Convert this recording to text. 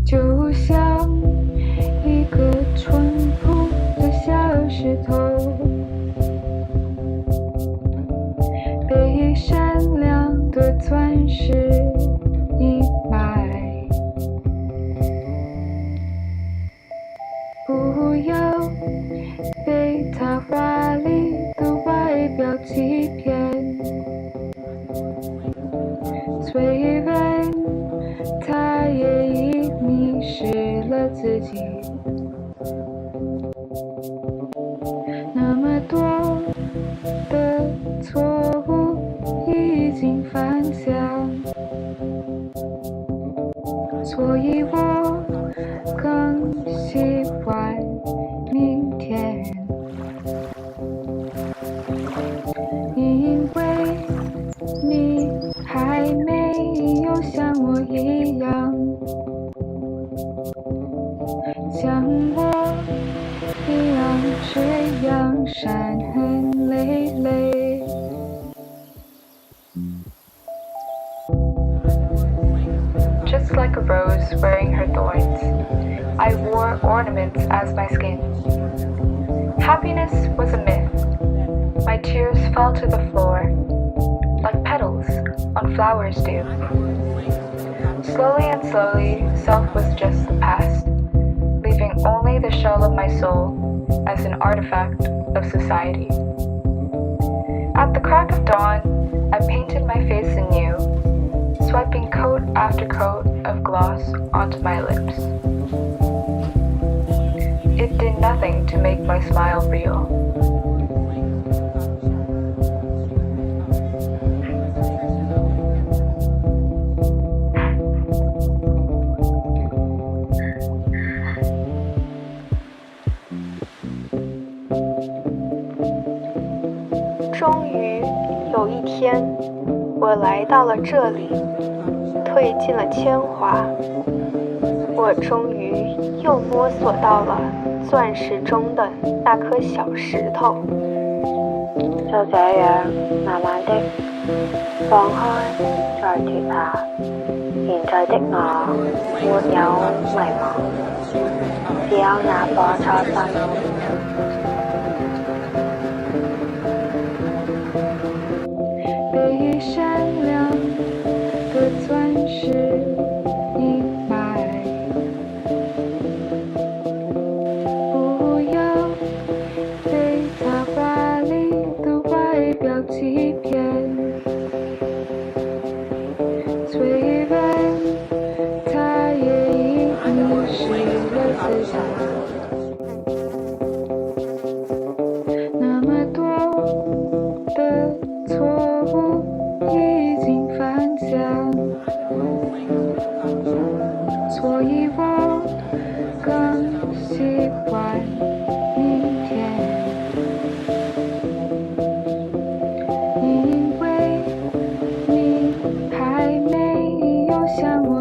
就像一个淳朴的小石头，被闪亮的钻石阴霾。不要被它华丽的外表欺骗，虽然他也已迷失了自己。那么多的错误已经犯下，所以我更喜欢明天，因为你还没有像我一样，像我一样这样伤痕累累。Just like a rose wearing her thorns, I wore ornaments as my skin. Happiness was a myth. My tears fell to the floor, like petals on flowers do. Slowly and slowly, self was just the past, leaving only the shell of my soul as an artifact of society. At the crack of dawn, I painted my face anew, swiping coat after coat of gloss onto my lips. It did nothing to make my smile real. “终于有一天，我来到了这里，褪尽了铅华。我终于又摸索到了钻石中的那颗小石頭。就這樣慢慢的放開，再脫下。現在的我沒有迷茫，只有那顆初心。被闪亮的钻石阴霾，不要被它华丽的外表欺骗，虽然它也已迷失了自己。那么多的错误已经犯下，所以我更喜欢明天，因为你还没有像我